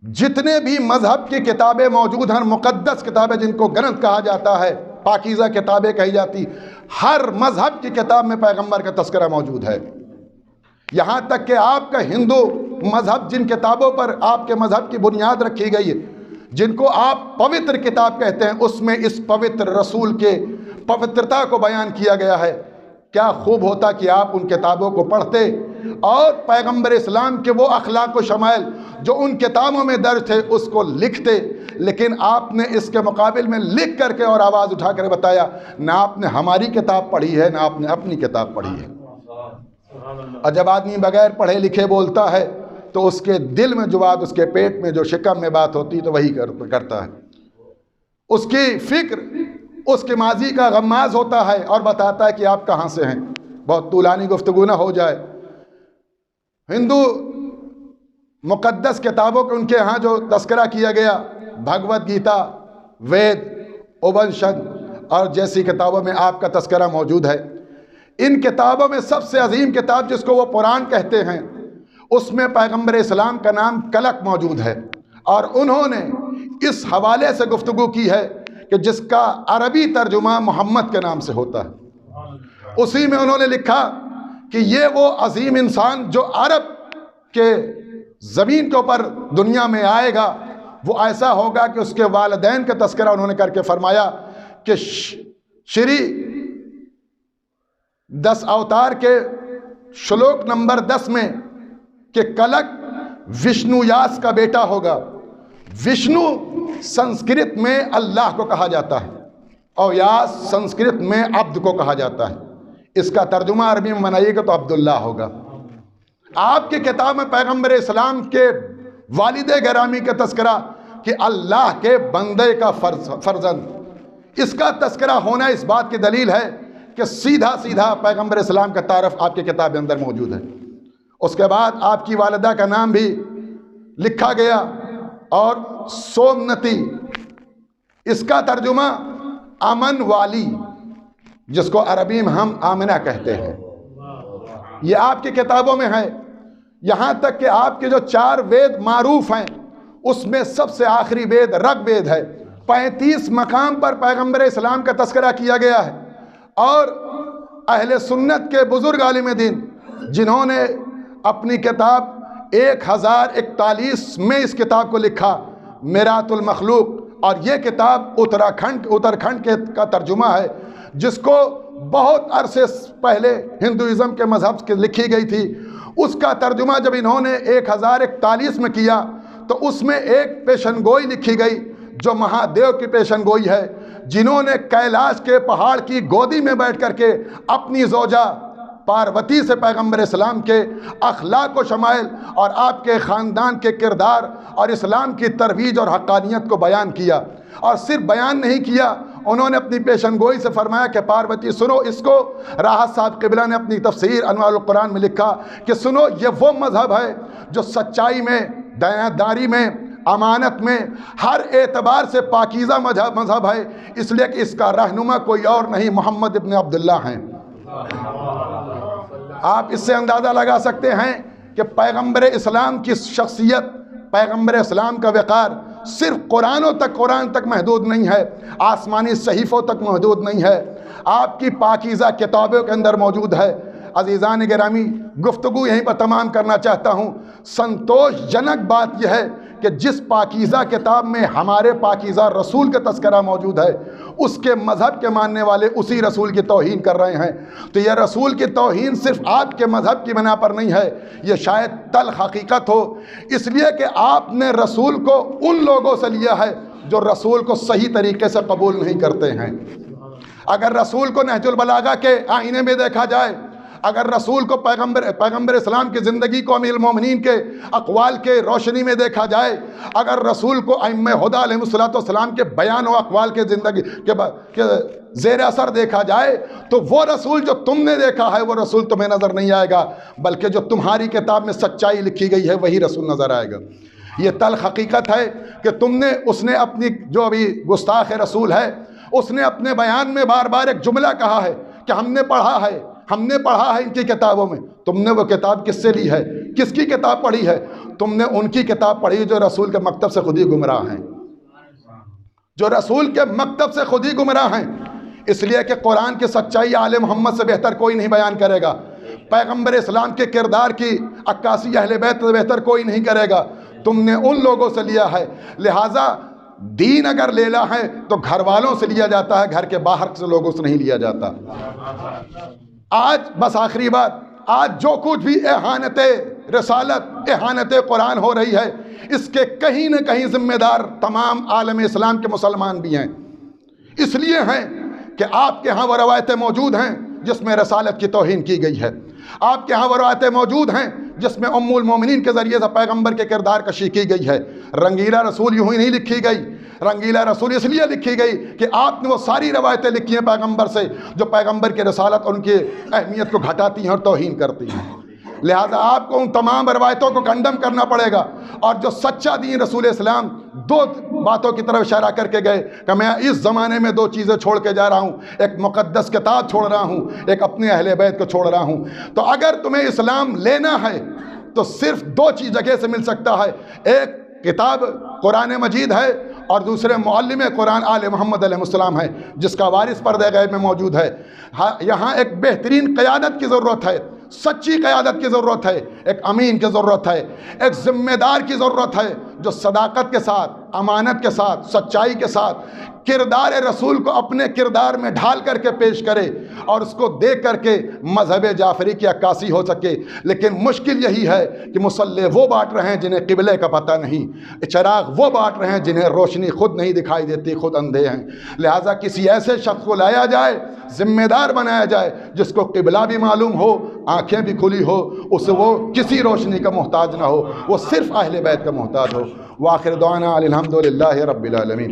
جتنے بھی مذہب کی کتابیں موجود ہیں، مقدس کتابیں جن کو گرنتھ کہا جاتا ہے، پاکیزہ کتابیں کہی جاتی، ہر مذہب کی کتاب میں پیغمبر کا تذکرہ موجود ہے۔ یہاں تک کہ آپ کا ہندو مذہب جن کتابوں پر آپ کے مذہب کی بنیاد رکھی گئی ہے، جن کو آپ پوتر کتاب کہتے ہیں، اس میں اس پوتر رسول کے پوترتا کو بیان کیا گیا ہے۔ کیا خوب ہوتا کہ آپ ان کتابوں کو پڑھتے اور پیغمبر اسلام کے وہ اخلاق و شمائل جو ان کتابوں میں درج تھے اس کو لکھتے، لیکن آپ نے اس کے مقابل میں لکھ کر کے اور آواز اٹھا کر بتایا، نہ آپ نے ہماری کتاب پڑھی ہے، نہ آپ نے اپنی کتاب پڑھی ہے۔ اور جب آدمی بغیر پڑھے لکھے بولتا ہے تو اس کے دل میں جو بات، اس کے پیٹ میں جو شکم میں بات ہوتی تو وہی کرتا ہے۔ اس کی فکر اس کے ماضی کا غماز ہوتا ہے اور بتاتا ہے کہ آپ کہاں سے ہیں۔ بہت طولانی گفتگو نہ ہو جائے۔ ہندو مقدس کتابوں کے ان کے ہاں جو تذکرہ کیا گیا، بھگوت گیتا، وید، اپنشد اور جیسی کتابوں میں آپ کا تذکرہ موجود ہے۔ ان کتابوں میں سب سے عظیم کتاب جس کو وہ قرآن کہتے ہیں، اس میں پیغمبر اسلام کا نام کلک موجود ہے، اور انہوں نے اس حوالے سے گفتگو کی ہے کہ جس کا عربی ترجمہ محمد کے نام سے ہوتا ہے۔ اسی میں انہوں نے لکھا کہ یہ وہ عظیم انسان جو عرب کے زمین کے اوپر دنیا میں آئے گا، وہ ایسا ہوگا کہ اس کے والدین کا تذکرہ انہوں نے کر کے فرمایا کہ شری 10 اوتار کے شلوک نمبر 10 میں کہ کلک وشنو یاس کا بیٹا ہوگا۔ وشنو سنسکرت میں اللہ کو کہا جاتا ہے اور یاس سنسکرت میں عبد کو کہا جاتا ہے۔ اس کا ترجمہ عربی میں بنائیے گا تو عبداللہ ہوگا۔ آپ کی کتاب میں پیغمبر اسلام کے والد گرامی کا تذکرہ کہ اللہ کے بندے کا فرزند، اس کا تذکرہ ہونا اس بات کی دلیل ہے کہ سیدھا سیدھا پیغمبر اسلام کا تعارف آپ کی کتاب کے اندر موجود ہے۔ اس کے بعد آپ کی والدہ کا نام بھی لکھا گیا اور سومنتی، اس کا ترجمہ امن والی، جس کو عربی میں ہم آمنہ کہتے ہیں، یہ آپ کی کتابوں میں ہے۔ یہاں تک کہ آپ کے جو 4 وید معروف ہیں، اس میں سب سے آخری وید رگ وید ہے۔ 35 مقام پر پیغمبر اسلام کا تذکرہ کیا گیا ہے، اور اہل سنت کے بزرگ عالم دین جنہوں نے اپنی کتاب 1041 میں اس کتاب کو لکھا، میرات المخلوق، اور یہ کتاب اترکھنڈ کا ترجمہ ہے، جس کو بہت عرصے پہلے ہندوازم کے مذہب کی لکھی گئی تھی۔ اس کا ترجمہ جب انہوں نے 1041 میں کیا تو اس میں ایک پیشن گوئی لکھی گئی جو مہادیو کی پیشن گوئی ہے، جنہوں نے کیلاش کے پہاڑ کی گودی میں بیٹھ کر کے اپنی زوجہ پاروتی سے پیغمبر اسلام کے اخلاق و شمائل اور آپ کے خاندان کے کردار اور اسلام کی ترویج اور حقانیت کو بیان کیا۔ اور صرف بیان نہیں کیا، انہوں نے اپنی پیشن گوئی سے فرمایا کہ پاروتی سنو اس کو۔ راحت صاحب قبلہ نے اپنی تفسیر انوار القرآن میں لکھا کہ سنو، یہ وہ مذہب ہے جو سچائی میں، دیانتداری میں، امانت میں، ہر اعتبار سے پاکیزہ مذہب ہے، اس لیے کہ اس کا رہنما کوئی اور نہیں، محمد ابن عبداللہ ہیں۔ آپ اس سے اندازہ لگا سکتے ہیں کہ پیغمبر اسلام کی شخصیت، پیغمبر اسلام کا وقار صرف قرآن تک محدود نہیں ہے، آسمانی صحیفوں تک محدود نہیں ہے، آپ کی پاکیزہ کتابوں کے اندر موجود ہے۔ عزیزان گرامی، گفتگو یہیں پر تمام کرنا چاہتا ہوں۔ سنتوش جنک بات یہ ہے کہ جس پاکیزہ کتاب میں ہمارے پاکیزہ رسول کا تذکرہ موجود ہے، اس کے مذہب کے ماننے والے اسی رسول کی توہین کر رہے ہیں۔ تو یہ رسول کی توہین صرف آپ کے مذہب کی بنا پر نہیں ہے، یہ شاید تلخ حقیقت ہو، اس لیے کہ آپ نے رسول کو ان لوگوں سے لیا ہے جو رسول کو صحیح طریقے سے قبول نہیں کرتے ہیں۔ اگر رسول کو نہج البلاغہ کے آئینے میں دیکھا جائے، اگر رسول کو پیغمبر اسلام کی زندگی کو امیر المومنین کے اقوال کے روشنی میں دیکھا جائے، اگر رسول کو ائمہ ہدی علیہ السلام کے بیان و اقوال کے زندگی کے زیر اثر دیکھا جائے، تو وہ رسول جو تم نے دیکھا ہے وہ رسول تمہیں نظر نہیں آئے گا، بلکہ جو تمہاری کتاب میں سچائی لکھی گئی ہے وہی رسول نظر آئے گا۔ یہ تلخ حقیقت ہے کہ اس نے اپنی جو ابھی گستاخ رسول ہے، اس نے اپنے بیان میں بار بار ایک جملہ کہا ہے کہ ہم نے پڑھا ہے ان کی کتابوں میں۔ تم نے وہ کتاب کس سے لی ہے؟ کس کی کتاب پڑھی ہے؟ تم نے ان کی کتاب پڑھی جو رسول کے مکتب سے خود ہی گمراہ ہیں، جو رسول کے مکتب سے خود ہی گمراہ ہیں۔ اس لیے کہ قرآن کی سچائی آل محمد سے بہتر کوئی نہیں بیان کرے گا، پیغمبر اسلام کے کردار کی عکاسی اہل بیت سے بہتر کوئی نہیں کرے گا۔ تم نے ان لوگوں سے لیا ہے، لہٰذا دین اگر لینا ہے تو گھر والوں سے لیا جاتا ہے، گھر کے باہر سے لوگوں سے نہیں لیا جاتا۔ آج بس آخری بات، آج جو کچھ بھی اہانت رسالت، اہانت قرآن ہو رہی ہے، اس کے کہیں نہ کہیں ذمہ دار تمام عالم اسلام کے مسلمان بھی ہیں۔ اس لیے ہیں کہ آپ کے ہاں وہ روایتیں موجود ہیں جس میں رسالت کی توہین کی گئی ہے، آپ کے ہاں وہ روایتیں موجود ہیں جس میں ام المومنین کے ذریعے سے پیغمبر کے کردار کشی کی گئی ہے۔ رنگیلا رسول یوں ہی نہیں لکھی گئی، رنگیلا رسول اس لیے لکھی گئی کہ آپ نے وہ ساری روایتیں لکھی ہیں پیغمبر سے جو پیغمبر کی رسالت اور ان کی اہمیت کو گھٹاتی ہیں اور توہین کرتی ہیں۔ لہذا آپ کو ان تمام روایتوں کو کنڈم کرنا پڑے گا، اور جو سچا دین رسول اسلام دو باتوں کی طرف اشارہ کر کے گئے کہ میں اس زمانے میں دو چیزیں چھوڑ کے جا رہا ہوں، ایک مقدس کتاب چھوڑ رہا ہوں، ایک اپنے اہل بیت کو چھوڑ رہا ہوں۔ تو اگر تمہیں اسلام لینا ہے تو صرف دو چیز جگہ سے مل سکتا ہے، ایک کتاب قرآن مجید ہے اور دوسرے معلم قرآن آل محمد علیہ السلام ہے جس کا وارث پردہ غیب میں موجود ہے۔ یہاں ایک بہترین قیادت کی ضرورت ہے، سچی قیادت کی ضرورت ہے، ایک امین کی ضرورت ہے، ایک ذمہ دار کی ضرورت ہے جو صداقت کے ساتھ، امانت کے ساتھ، سچائی کے ساتھ کردار رسول کو اپنے کردار میں ڈھال کر کے پیش کرے اور اس کو دیکھ کر کے مذہب جعفری کی عکاسی ہو سکے۔ لیکن مشکل یہی ہے کہ مصلی وہ بانٹ رہے ہیں جنہیں قبلے کا پتہ نہیں، چراغ وہ بانٹ رہے ہیں جنہیں روشنی خود نہیں دکھائی دیتی، خود اندھے ہیں۔ لہٰذا کسی ایسے شخص کو لایا جائے، ذمہ دار بنایا جائے جس کو قبلہ بھی معلوم ہو، آنکھیں بھی کھلی ہو، اس وہ کسی روشنی کا محتاج نہ ہو، وہ صرف اہل بیت کا محتاج ہو۔ وآخر دعوانا الحمدللہ رب العالمین۔